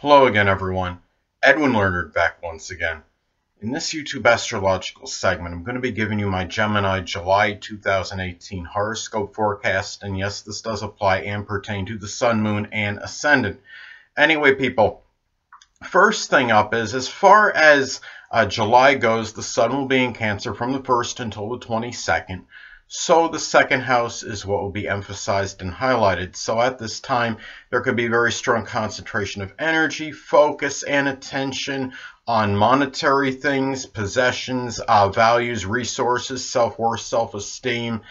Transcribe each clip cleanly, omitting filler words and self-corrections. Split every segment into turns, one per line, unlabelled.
Hello again, everyone. Edwin Learnard back once again. In this YouTube astrological segment, I'm going to be giving you my Gemini July 2018 horoscope forecast. And yes, this does apply and pertain to the Sun, Moon, and Ascendant. Anyway, people, first thing up is as far as July goes, the Sun will be in Cancer from the 1st until the 22nd. So the second house is what will be emphasized and highlighted. So at this time, there could be a very strong concentration of energy, focus, and attention on monetary things, possessions, values, resources, self-worth, self-esteem.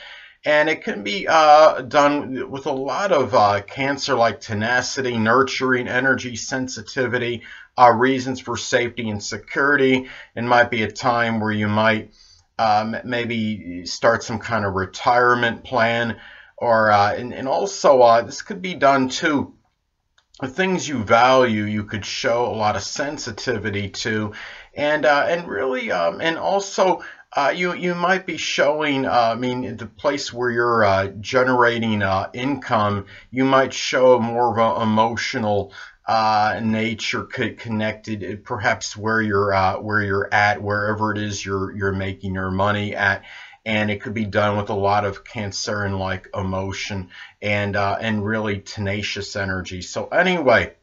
And it can be done with a lot of Cancer-like tenacity, nurturing, energy, sensitivity, reasons for safety and security. It might be a time where you might maybe start some kind of retirement plan, or and also this could be done too. The things you value, you could show a lot of sensitivity to, and really, and also you might be showing. I mean, the place where you're generating income, you might show more of an emotional nature connected, perhaps where you're at, wherever it is you're making your money at. And it could be done with a lot of Cancerian-like emotion and really tenacious energy. So anyway,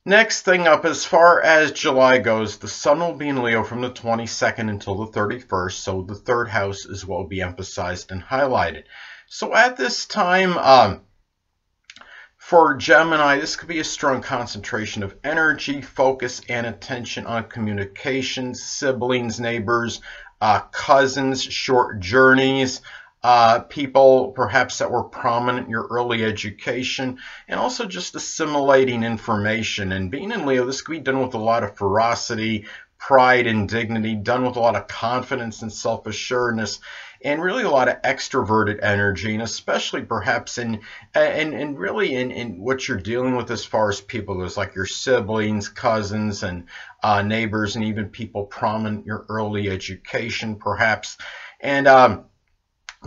next thing up, as far as July goes, the Sun will be in Leo from the 22nd until the 31st. So the third house is what will be emphasized and highlighted. So at this time, for Gemini, this could be a strong concentration of energy, focus, and attention on communications, siblings, neighbors, cousins, short journeys, people perhaps that were prominent in your early education, and also just assimilating information. And being in Leo, this could be done with a lot of ferocity, pride, and dignity, done with a lot of confidence and self-assuredness, and really a lot of extroverted energy, and especially perhaps in what you're dealing with as far as people goes, like your siblings, cousins, and neighbors, and even people prominent in your early education, perhaps. And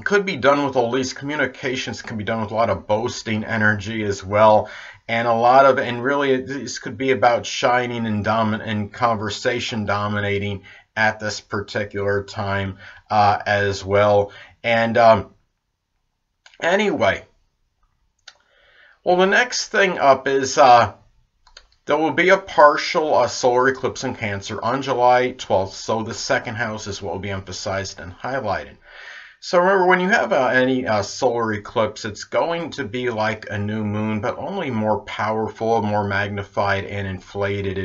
could be done with all these communications, can be done with a lot of boasting energy as well, and a lot of, and really this could be about shining and conversation dominating at this particular time as well. And anyway, well, the next thing up is there will be a partial solar eclipse in Cancer on July 12th. So the second house is what will be emphasized and highlighted. So remember, when you have any solar eclipse, it's going to be like a new moon, but only more powerful, more magnified, and inflated.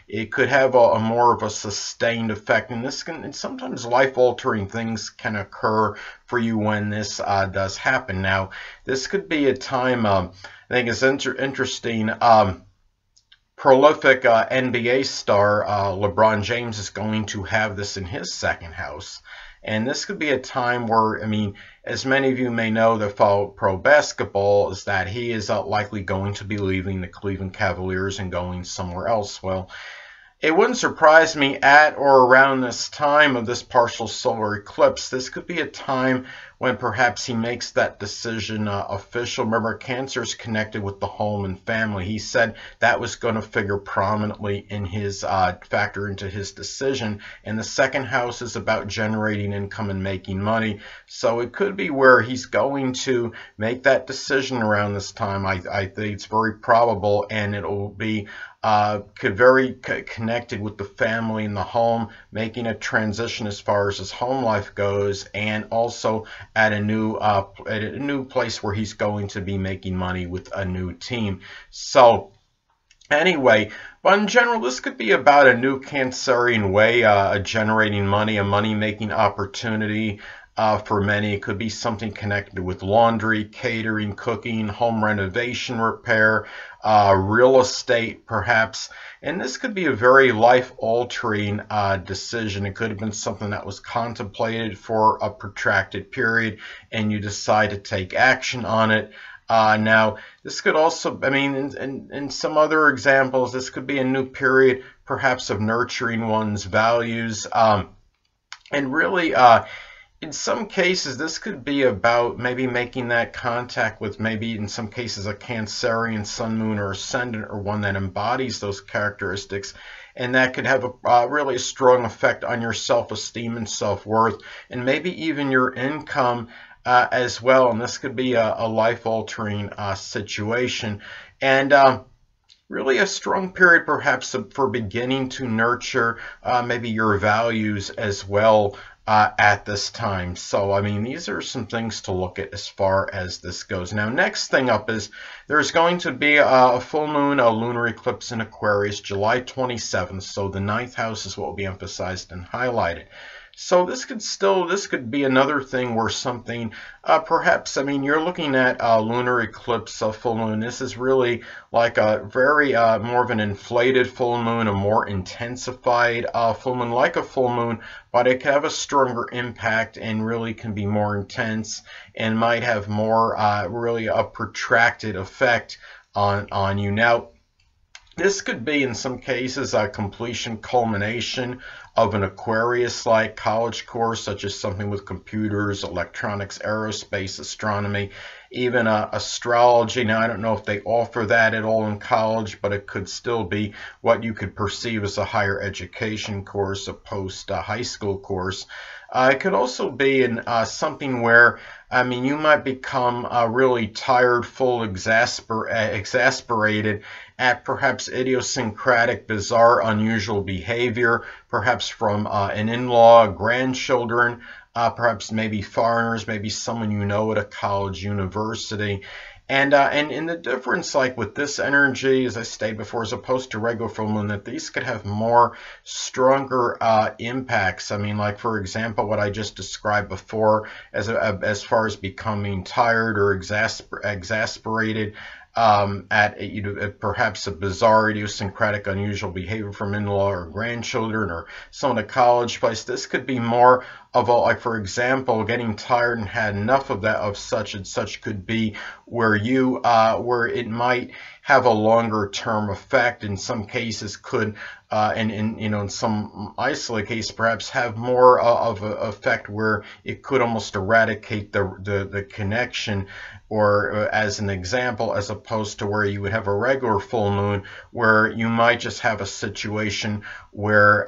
It could have a more of a sustained effect, and sometimes life-altering things can occur for you when this does happen. Now, this could be a time, I think it's interesting. Prolific NBA star LeBron James is going to have this in his second house. And this could be a time where, I mean, as many of you may know that follow pro basketball, is that he is likely going to be leaving the Cleveland Cavaliers and going somewhere else. Well, it wouldn't surprise me at or around this time of this partial solar eclipse. This could be a time when perhaps he makes that decision official. Remember, Cancer is connected with the home and family. He said that was going to figure prominently in his factor into his decision. And the second house is about generating income and making money. So it could be where he's going to make that decision around this time. I think it's very probable, and it will be very connected with the family and the home, making a transition as far as his home life goes, and also at a new place where he's going to be making money with a new team. So anyway, but in general, this could be about a new Cancerian way of generating money, a money-making opportunity. For many, it could be something connected with laundry, catering, cooking, home renovation, repair, real estate, perhaps. And this could be a very life-altering decision. It could have been something that was contemplated for a protracted period, and you decide to take action on it. Now, this could also, I mean, in some other examples, this could be a new period, perhaps of nurturing one's values, and really in some cases, this could be about maybe making that contact with maybe in some cases a Cancerian sun, moon, or ascendant, or one that embodies those characteristics. And that could have a really strong effect on your self-esteem and self-worth, and maybe even your income as well. And this could be a life-altering situation. And really a strong period perhaps for beginning to nurture maybe your values as well at this time. So, I mean, these are some things to look at as far as this goes. Now, next thing up is there's going to be a full moon, a lunar eclipse in Aquarius, July 27th. So the 9th house is what will be emphasized and highlighted. So this could be another thing where something, perhaps, I mean, you're looking at a lunar eclipse, a full moon. This is really like a very, more of an inflated full moon, a more intensified full moon, like a full moon, but it can have a stronger impact and really can be more intense and might have more, really a protracted effect on you. Now, this could be, in some cases, a completion, culmination of an Aquarius-like college course, such as something with computers, electronics, aerospace, astronomy, even astrology. Now, I don't know if they offer that at all in college, but it could still be what you could perceive as a higher education course, a post-high school course. It could also be in something where, I mean, you might become really tired, full, exasperated at perhaps idiosyncratic, bizarre, unusual behavior, perhaps from an in-law, grandchildren, perhaps maybe foreigners, maybe someone you know at a college, university. And in the difference, like with this energy, as I stated before, as opposed to regular full moon, that these could have more stronger impacts. I mean, like, for example, what I just described before as far as becoming tired or exasperated at perhaps a bizarre, idiosyncratic, unusual behavior from in-law or grandchildren or someone at a college place. This could be more of a, like, for example, getting tired and had enough of that, of such and such, could be where you where it might have a longer term effect. In some cases could and in some isolated case perhaps have more of an effect where it could almost eradicate the connection, or as an example, as opposed to where you would have a regular full moon where you might just have a situation where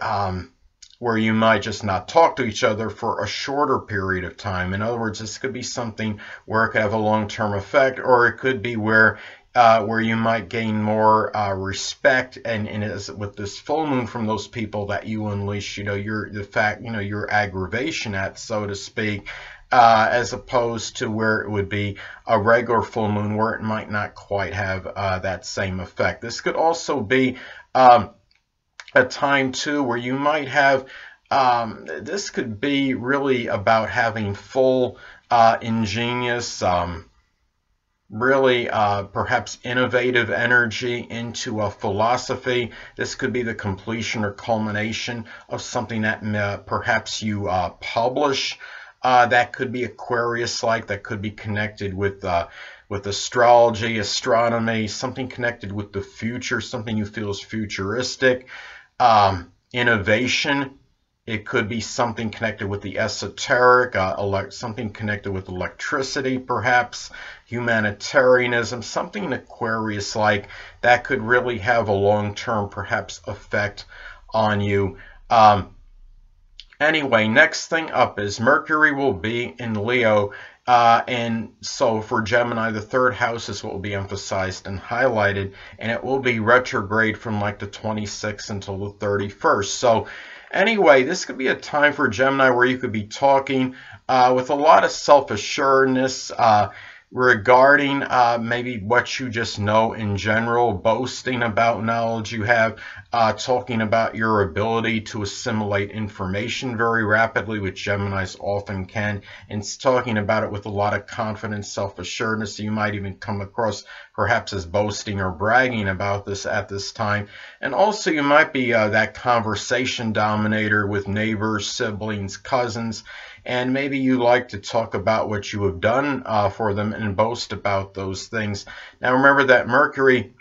you might just not talk to each other for a shorter period of time. In other words, this could be something where it could have a long-term effect, or it could be where you might gain more respect, and as with this full moon, from those people that you unleash, your aggravation at, so to speak, as opposed to where it would be a regular full moon where it might not quite have that same effect. This could also be a time too where you might have this could be really about having full ingenious really perhaps innovative energy into a philosophy. This could be the completion or culmination of something that perhaps you publish. That could be Aquarius-like, that could be connected with astrology, astronomy, something connected with the future, something you feel is futuristic. Innovation. It could be something connected with the esoteric, something connected with electricity, perhaps, humanitarianism, something Aquarius-like that could really have a long-term, perhaps, effect on you. Anyway, next thing up is Mercury will be in Leo, and so for Gemini, the 3rd house is what will be emphasized and highlighted, and it will be retrograde from like the 26th until the 31st. So anyway, this could be a time for Gemini where you could be talking with a lot of self-assuredness regarding maybe what you just know in general, boasting about knowledge you have, talking about your ability to assimilate information very rapidly, which Geminis often can, and talking about it with a lot of confidence, self-assuredness. You might even come across perhaps as boasting or bragging about this at this time. And also you might be that conversation dominator with neighbors, siblings, cousins, and maybe you like to talk about what you have done for them and boast about those things. Now remember that Mercury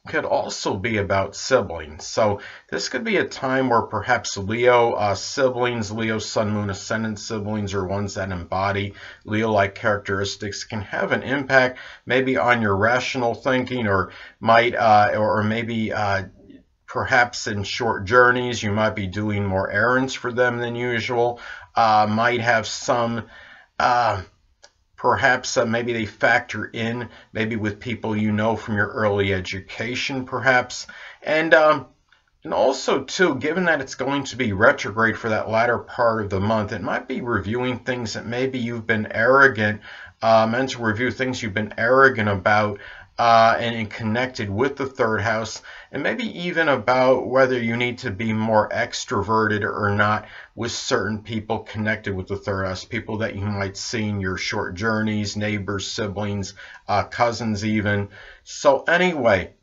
could also be about siblings. So this could be a time where perhaps Leo siblings, Leo Sun, Moon, Ascendant siblings, or ones that embody Leo-like characteristics can have an impact maybe on your rational thinking, or might, or maybe perhaps in short journeys you might be doing more errands for them than usual. Might have some perhaps maybe they factor in maybe with people you know from your early education, perhaps. And also, too, given that it's going to be retrograde for that latter part of the month, it might be reviewing things that maybe you've been arrogant, meant to review things you've been arrogant about, and connected with the third house, and maybe even about whether you need to be more extroverted or not with certain people connected with the third house, people that you might see in your short journeys, neighbors, siblings, cousins even. So anyway,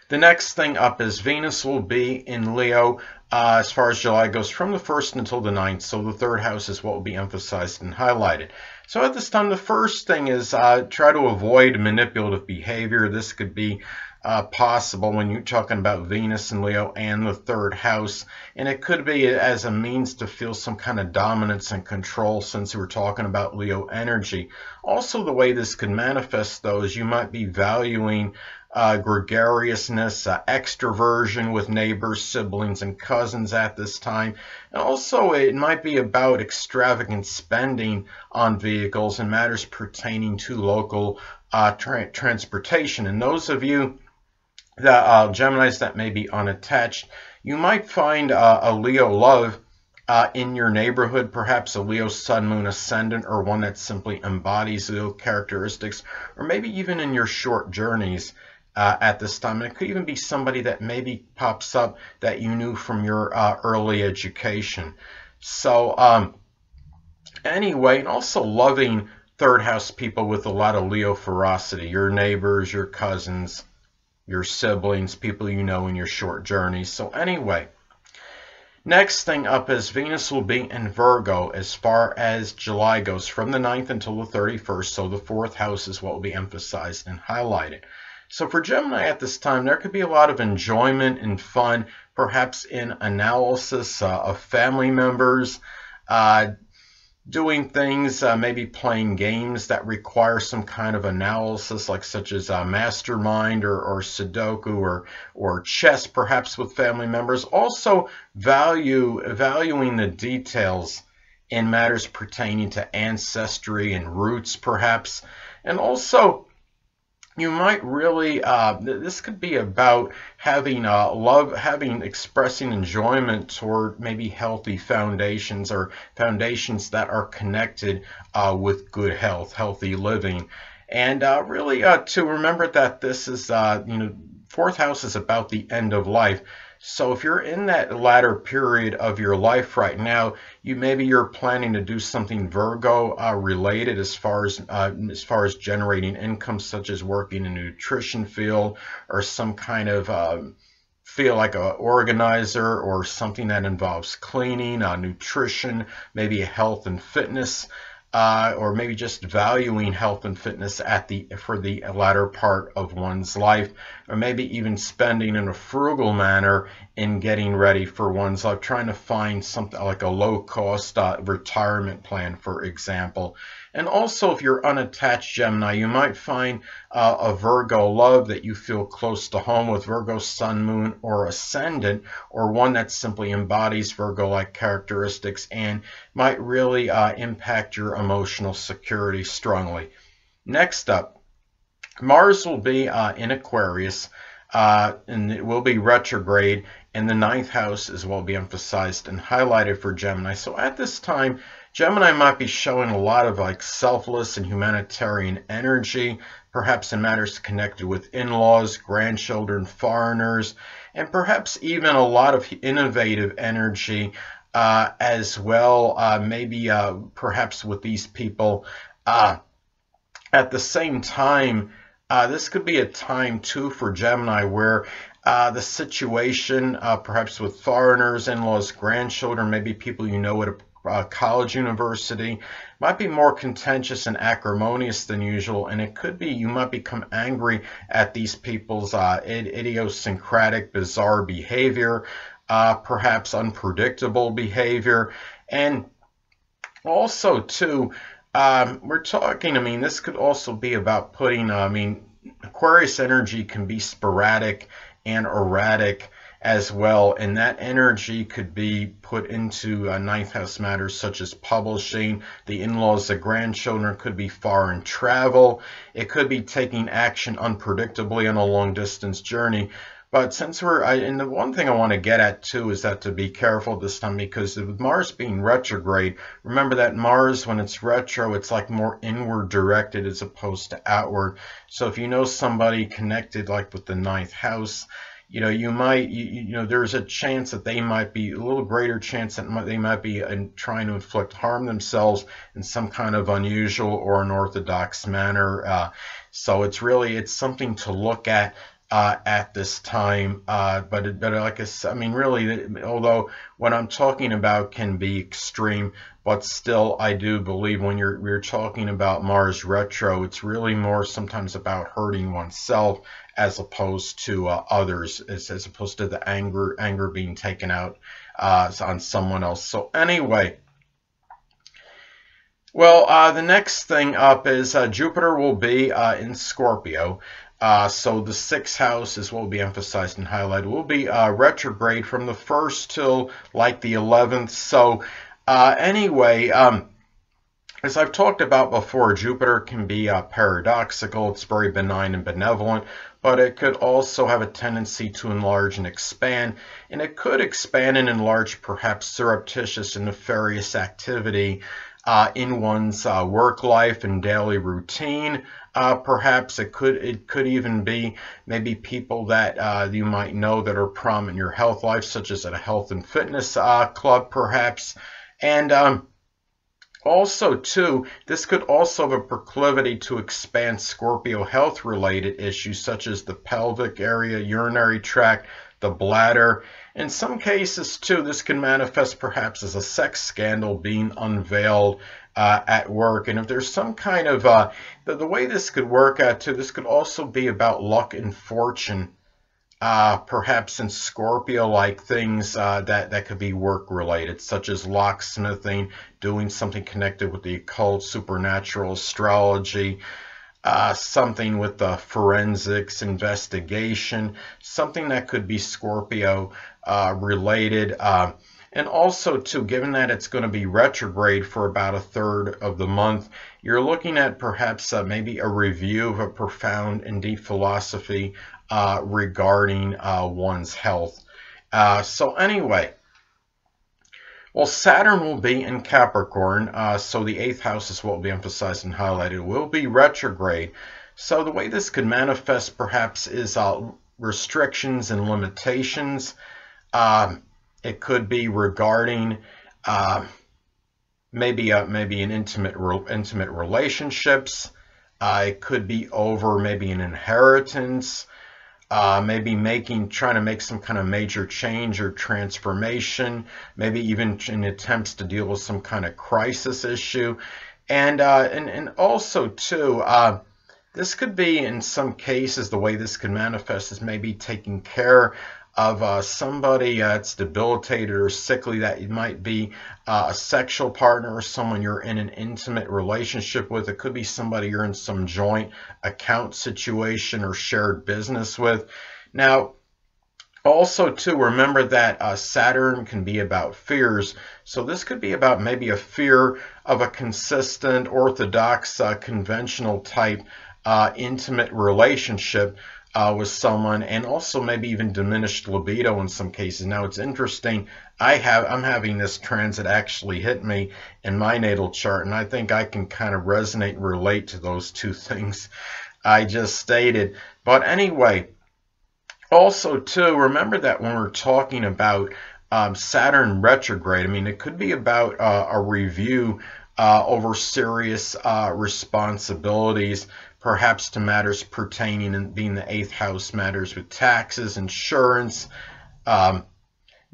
the next thing up is Venus will be in Leo as far as July goes from the 1st until the 9th. So the third house is what will be emphasized and highlighted. So at this time, the first thing is try to avoid manipulative behavior. This could be possible when you're talking about Venus and Leo and the third house. And it could be as a means to feel some kind of dominance and control, since we're talking about Leo energy. Also, the way this could manifest, though, is you might be valuing gregariousness, extroversion with neighbors, siblings, and cousins at this time. And also, it might be about extravagant spending on vehicles and matters pertaining to local transportation. And those of you that Geminis that may be unattached, you might find a Leo love in your neighborhood, perhaps a Leo Sun, Moon, Ascendant, or one that simply embodies Leo characteristics, or maybe even in your short journeys at this time. And it could even be somebody that maybe pops up that you knew from your early education. So anyway, and also loving third house people with a lot of Leo ferocity, your neighbors, your cousins, your siblings, people you know in your short journeys. So anyway, next thing up is Venus will be in Virgo as far as July goes, from the 9th until the 31st. So the fourth house is what will be emphasized and highlighted. So for Gemini at this time, there could be a lot of enjoyment and fun, perhaps in analysis of family members, doing things, maybe playing games that require some kind of analysis, like such as Mastermind or Sudoku or chess, perhaps with family members. Also valuing the details in matters pertaining to ancestry and roots, perhaps. And also, you might really, this could be about having expressing enjoyment toward maybe healthy foundations, or foundations that are connected with good health, healthy living. And really to remember that this is, fourth house is about the end of life. So if you're in that latter period of your life right now, you're planning to do something Virgo related as far as generating income, such as working in a nutrition field, or some kind of feel like an organizer, or something that involves cleaning, nutrition, maybe health and fitness. Or maybe just valuing health and fitness for the latter part of one's life, or maybe even spending in a frugal manner in getting ready for one's life, trying to find something like a low-cost retirement plan, for example. And also, if you're unattached Gemini, you might find a Virgo love that you feel close to home with, Virgo Sun, Moon, or Ascendant, or one that simply embodies Virgo-like characteristics and might really impact your emotional security strongly. Next up, Mars will be in Aquarius, and it will be retrograde, and the 9th house is what will be emphasized and highlighted for Gemini. So at this time, Gemini might be showing a lot of like selfless and humanitarian energy, perhaps in matters connected with in-laws, grandchildren, foreigners, and perhaps even a lot of innovative energy as well, maybe perhaps with these people. At the same time, this could be a time too for Gemini where the situation, perhaps with foreigners, in-laws, grandchildren, maybe people you know at a college, university. Might be more contentious and acrimonious than usual, and it could be you might become angry at these people's idiosyncratic, bizarre behavior, perhaps unpredictable behavior, and also too, we're talking, I mean, this could also be about putting, I mean, Aquarius energy can be sporadic and erratic as well, and that energy could be put into ninth house matters such as publishing, the in-laws, the grandchildren, could be foreign travel, it could be taking action unpredictably on a long distance journey. But since and the one thing I want to get at too is that to be careful this time, because with Mars being retrograde, remember that Mars, when it's retro, it's like more inward directed as opposed to outward. So if you know somebody connected like with the ninth house, you know, you might, you know, there's a chance that they might be, a little greater chance that they might be trying to inflict harm themselves in some kind of unusual or unorthodox manner. So it's something to look at this time, but like I said, I mean, really, although what I'm talking about can be extreme, but still, I do believe when we're talking about Mars retro, it's really more sometimes about hurting oneself as opposed to others, as opposed to the anger being taken out on someone else. So anyway. Well, the next thing up is Jupiter will be in Scorpio. So the sixth house is what will be emphasized and highlighted. Will be retrograde from the 1st till like the 11th. So anyway, as I've talked about before, Jupiter can be paradoxical. It's very benign and benevolent, but it could also have a tendency to enlarge and expand. And it could expand and enlarge perhaps surreptitious and nefarious activity in one's work life and daily routine. Perhaps it could even be maybe people that you might know that are prominent in your health life, such as at a health and fitness club, perhaps. And also, too, this could also have a proclivity to expand Scorpio health-related issues, such as the pelvic area, urinary tract, the bladder. In some cases, too, this can manifest perhaps as a sex scandal being unveiled at work. And if there's some kind of, the way this could work out, too, this could also be about luck and fortune, perhaps in Scorpio-like things that could be work-related, such as locksmithing, doing something connected with the occult, supernatural, astrology, something with the forensics, investigation, something that could be Scorpio related. And also, too, given that it's going to be retrograde for about a third of the month, you're looking at perhaps maybe a review of a profound and deep philosophy regarding one's health. So anyway, well, Saturn will be in Capricorn, so the 8th house is what will be emphasized and highlighted. It will be retrograde. So the way this could manifest perhaps is restrictions and limitations. It could be regarding maybe an intimate relationships. It could be over maybe an inheritance. Maybe trying to make some kind of major change or transformation, maybe even in attempts to deal with some kind of crisis issue. And also, too, this could be, in some cases, the way this could manifest is maybe taking care of somebody that's debilitated or sickly, that it might be a sexual partner or someone you're in an intimate relationship with. It could be somebody you're in some joint account situation or shared business with. Now, also, too, remember that Saturn can be about fears. So this could be about maybe a fear of a consistent, orthodox, conventional type intimate relationship with someone, and also maybe even diminished libido in some cases. Now, it's interesting. I'm having this transit actually hit me in my natal chart, and I think I can kind of resonate and relate to those two things I just stated. But anyway, also, too, remember that when we're talking about Saturn retrograde, I mean, it could be about a review over serious responsibilities, perhaps to matters pertaining, and being the 8th house, matters with taxes, insurance,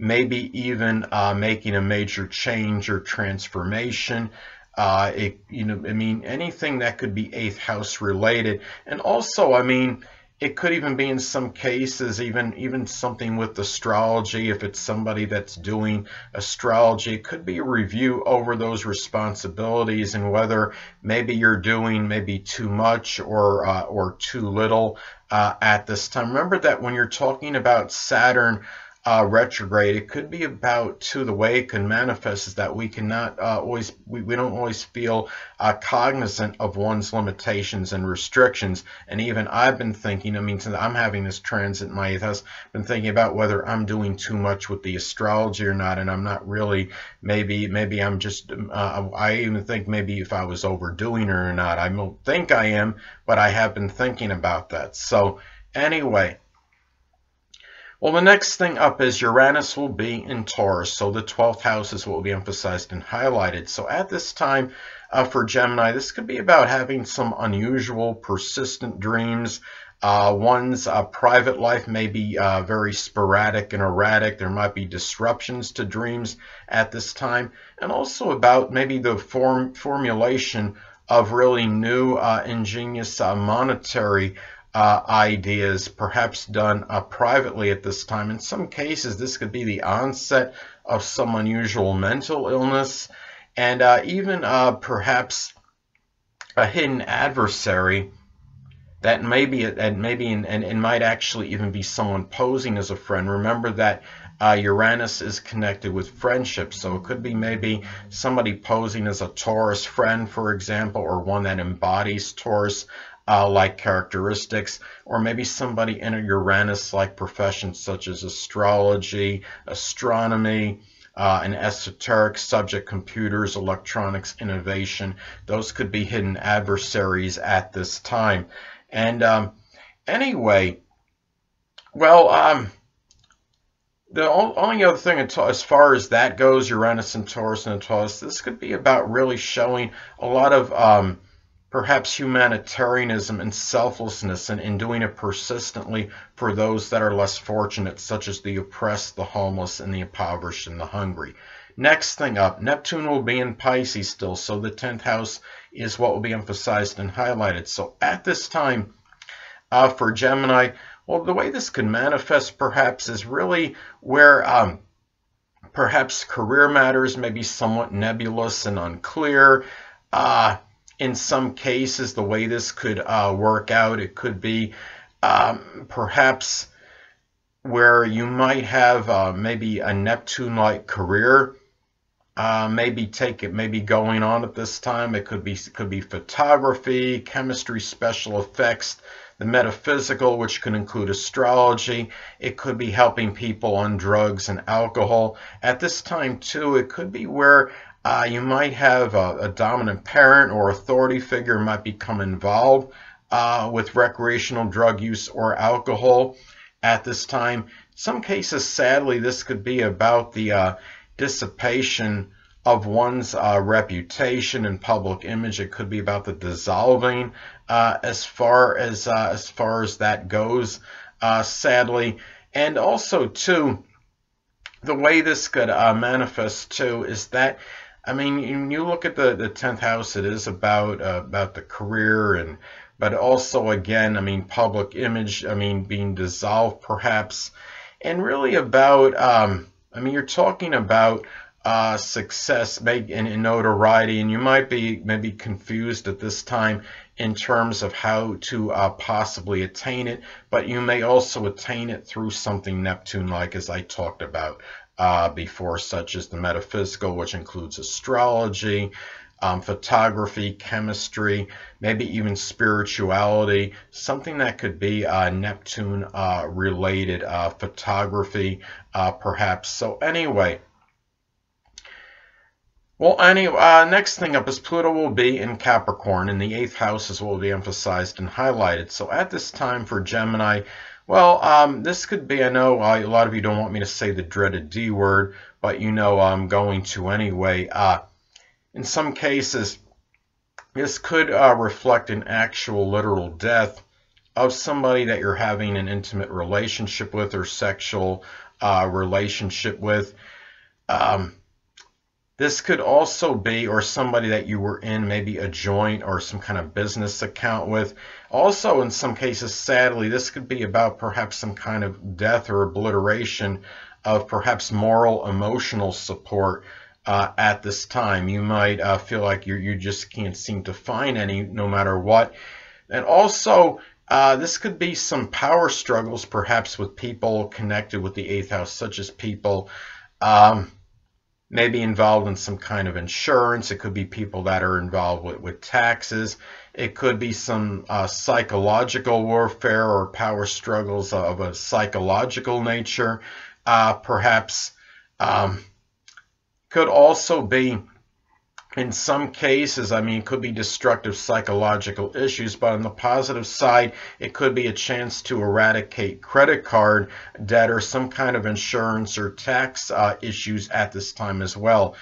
maybe even making a major change or transformation. Anything that could be 8th house related. And also, it could even be in some cases even something with astrology. If it's somebody that's doing astrology, it could be a review over those responsibilities and whether maybe you're doing maybe too much or too little at this time. Remember that when you're talking about Saturn retrograde, it could be about the way it can manifest is that we cannot we don't always feel cognizant of one's limitations and restrictions. And even I've been thinking, since I'm having this transit in my 8th house, been thinking about whether I'm doing too much with the astrology or not, and I'm not really. Maybe I'm just I even think maybe if I was overdoing it or not. I don't think I am, but I have been thinking about that. So anyway. Well, the next thing up is Uranus will be in Taurus, so the 12th house is what will be emphasized and highlighted. So at this time for Gemini, this could be about having some unusual, persistent dreams. One's private life may be very sporadic and erratic. There might be disruptions to dreams at this time, and also about maybe the formulation of really new, ingenious monetary ideas, perhaps done privately at this time. In some cases, this could be the onset of some unusual mental illness, and even perhaps a hidden adversary that and might actually even be someone posing as a friend. Remember that Uranus is connected with friendship, so it could be maybe somebody posing as a Taurus friend, for example, or one that embodies Taurus like characteristics, or maybe somebody in a Uranus-like profession such as astrology, astronomy, an esoteric subject, computers, electronics, innovation. Those could be hidden adversaries at this time. And anyway, well, the only other thing as far as that goes, Uranus and Taurus and Taurus, this could be about really showing a lot of perhaps humanitarianism and selflessness and doing it persistently for those that are less fortunate, such as the oppressed, the homeless, and the impoverished and the hungry. Next thing up, Neptune will be in Pisces still, so the 10th house is what will be emphasized and highlighted. So at this time for Gemini, well, the way this could manifest perhaps is really where perhaps career matters may be somewhat nebulous and unclear. In some cases, the way this could work out, it could be perhaps where you might have maybe a Neptune-like career, maybe going on at this time. It could be photography, chemistry, special effects, the metaphysical, which could include astrology. It could be helping people on drugs and alcohol. At this time, too, it could be where you might have a dominant parent or authority figure might become involved with recreational drug use or alcohol at this time. In some cases, sadly, this could be about the dissipation of one's reputation and public image. It could be about the dissolving as far as that goes, sadly. And also, too, the way this could manifest, too, is that when you look at the 10th house, it is about the career, but also, again, public image, being dissolved perhaps, and really about, you're talking about success and notoriety, and you might be maybe confused at this time in terms of how to possibly attain it, but you may also attain it through something Neptune-like, as I talked about before, such as the metaphysical, which includes astrology, photography, chemistry, maybe even spirituality, something that could be Neptune related, photography perhaps. So anyway, next thing up is Pluto will be in Capricorn, and the 8th house is what will be emphasized and highlighted. So at this time for Gemini, well, this could be, I know a lot of you don't want me to say the dreaded D word, but I'm going to anyway. In some cases, this could reflect an actual literal death of somebody that you're having an intimate relationship with or sexual relationship with. This could also be, or somebody that you were in maybe a joint or some kind of business account with. Also, in some cases, sadly, this could be about perhaps some kind of death or obliteration of perhaps moral, emotional support at this time. You might feel like you just can't seem to find any, no matter what. And also, this could be some power struggles, perhaps with people connected with the 8th house, such as people maybe involved in some kind of insurance. It could be people that are involved with taxes. It could be some psychological warfare or power struggles of a psychological nature. Perhaps could also be, in some cases, I mean, it could be destructive psychological issues, but on the positive side, it could be a chance to eradicate credit card debt or some kind of insurance or tax issues at this time as well.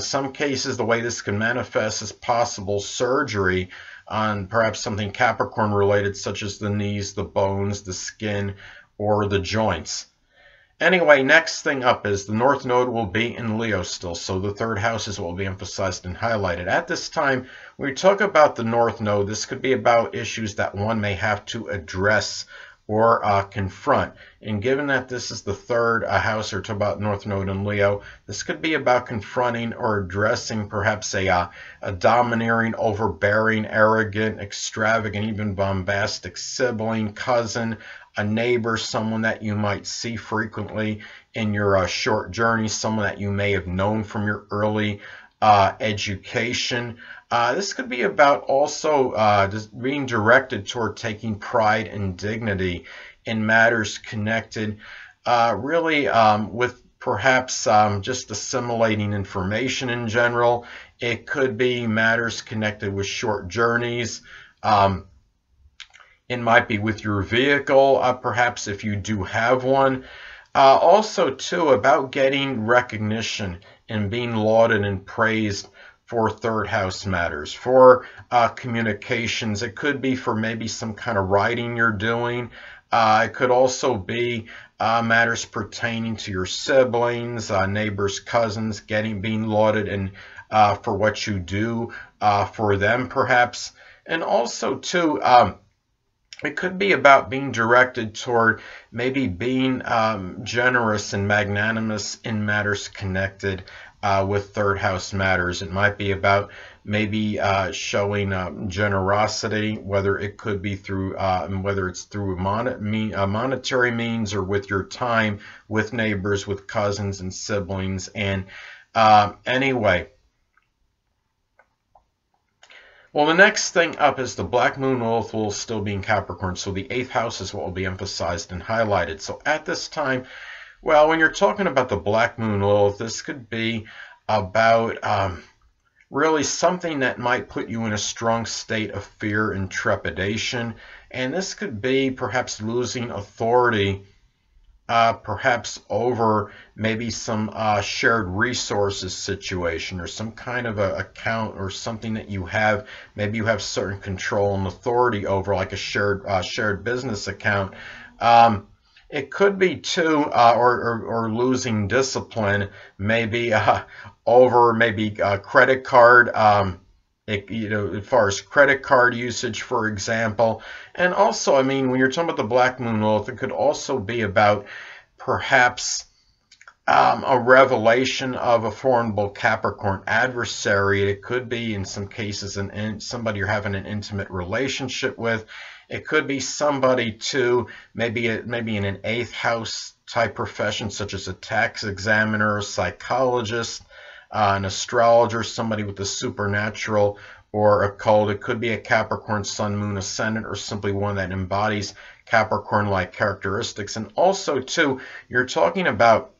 Some cases, the way this can manifest is possible surgery on perhaps something Capricorn related, such as the knees, the bones, the skin, or the joints. Anyway, next thing up is the North Node will be in Leo still, so the 3rd house is what will be emphasized and highlighted. At this time, when we talk about the North Node, this could be about issues that one may have to address or confront. And given that this is the 3rd house, or talk about North Node in Leo, this could be about confronting or addressing perhaps a domineering, overbearing, arrogant, extravagant, even bombastic sibling, cousin, a neighbor, someone that you might see frequently in your short journey, someone that you may have known from your early education. This could be about also just being directed toward taking pride and dignity in matters connected really with perhaps just assimilating information in general. It could be matters connected with short journeys. It might be with your vehicle, perhaps if you do have one. Also, too, about getting recognition and being lauded and praised for 3rd house matters. For communications, it could be for maybe some kind of writing you're doing. It could also be matters pertaining to your siblings, neighbors, cousins, being lauded and for what you do for them, perhaps. And also, too, it could be about being directed toward maybe being generous and magnanimous in matters connected with 3rd house matters. It might be about maybe showing generosity, whether it could be through, whether it's through monetary means or with your time with neighbors, with cousins and siblings. And anyway, well, the next thing up is the Black Moon will still be in Capricorn, so the 8th house is what will be emphasized and highlighted. So at this time, well, when you're talking about the Black Moon Lilith, this could be about really something that might put you in a strong state of fear and trepidation. And this could be perhaps losing authority, perhaps over maybe some shared resources situation or some kind of a account or something that you have. Maybe you have certain control and authority over, like a shared business account. It could be too, or losing discipline, maybe over maybe credit card. As far as credit card usage, for example. And also, I mean, when you're talking about the Black Moon Lilith, it could also be about perhaps a revelation of a formidable Capricorn adversary. It could be, in some cases, somebody you're having an intimate relationship with. It could be somebody too, maybe in an 8th house type profession, such as a tax examiner, a psychologist, an astrologer, somebody with the supernatural or occult. It could be a Capricorn Sun, Moon, Ascendant, or simply one that embodies Capricorn-like characteristics. And also, too, you're talking about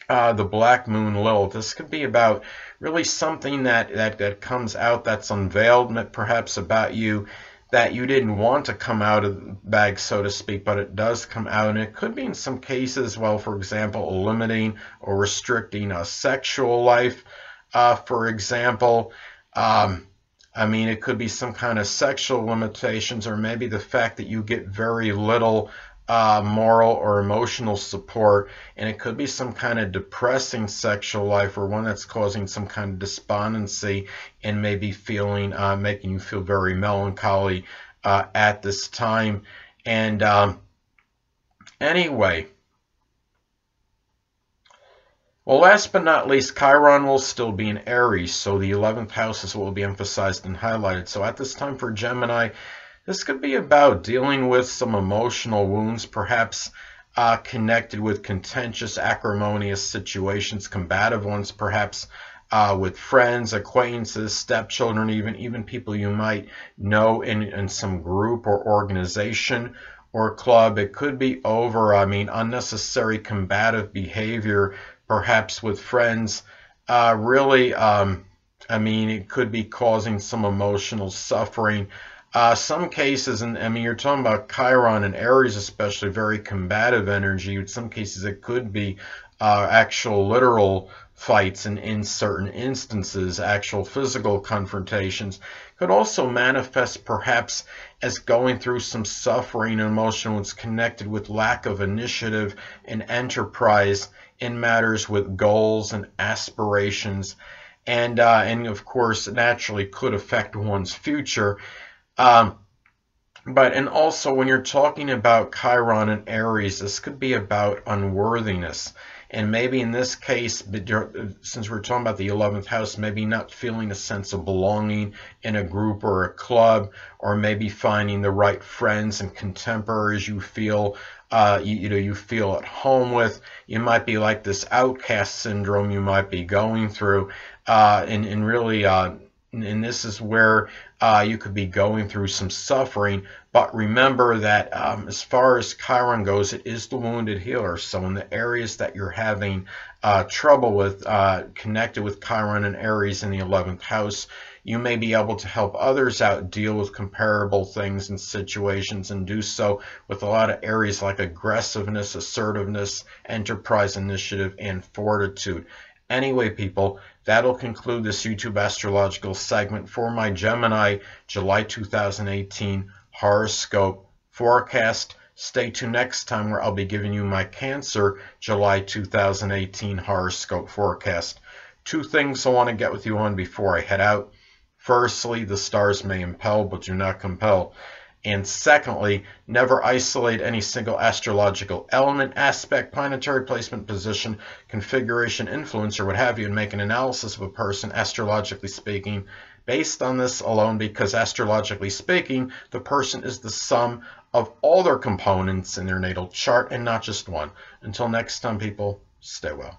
the Black Moon Lilith. This could be about really something that comes out, that's unveiled, perhaps about you, that you didn't want to come out of the bag, so to speak, but it does come out. And it could be, in some cases, well, for example, limiting or restricting a sexual life, for example. I mean, it could be some kind of sexual limitations, or maybe the fact that you get very little moral or emotional support, and it could be some kind of depressing sexual life, or one that's causing some kind of despondency and maybe feeling, making you feel very melancholy at this time. And anyway, well, last but not least, Chiron will still be in Aries, so the 11th house is what will be emphasized and highlighted. So at this time for Gemini, this could be about dealing with some emotional wounds, perhaps connected with contentious, acrimonious situations, combative ones, perhaps with friends, acquaintances, stepchildren, even people you might know in some group or organization or club. It could be over, I mean, unnecessary combative behavior, perhaps with friends. Really, I mean, it could be causing some emotional suffering. Some cases, and I mean, you're talking about Chiron and Aries, especially very combative energy. In some cases, it could be actual literal fights, and in certain instances, actual physical confrontations. Could also manifest perhaps as going through some suffering and emotion that's connected with lack of initiative and enterprise in matters with goals and aspirations, and of course, naturally could affect one's future. And also when you're talking about Chiron and Aries, this could be about unworthiness. And maybe in this case, since we're talking about the 11th house, maybe not feeling a sense of belonging in a group or a club, or maybe finding the right friends and contemporaries you feel you feel at home with. You might be like this outcast syndrome you might be going through, and really, and this is where you could be going through some suffering. But remember that as far as Chiron goes, it is the wounded healer. So in the areas that you're having trouble with, connected with Chiron and Aries in the 11th house, you may be able to help others out deal with comparable things and situations, and do so with a lot of areas like aggressiveness, assertiveness, enterprise, initiative, and fortitude. Anyway, people, that'll conclude this YouTube astrological segment for my Gemini July 2018 horoscope forecast. Stay tuned next time, where I'll be giving you my Cancer July 2018 horoscope forecast. Two things I want to get with you on before I head out. Firstly, the stars may impel, but do not compel. And secondly, never isolate any single astrological element, aspect, planetary placement, position, configuration, influence, or what have you, and make an analysis of a person, astrologically speaking, based on this alone, because astrologically speaking, the person is the sum of all their components in their natal chart and not just one. Until next time, people, stay well.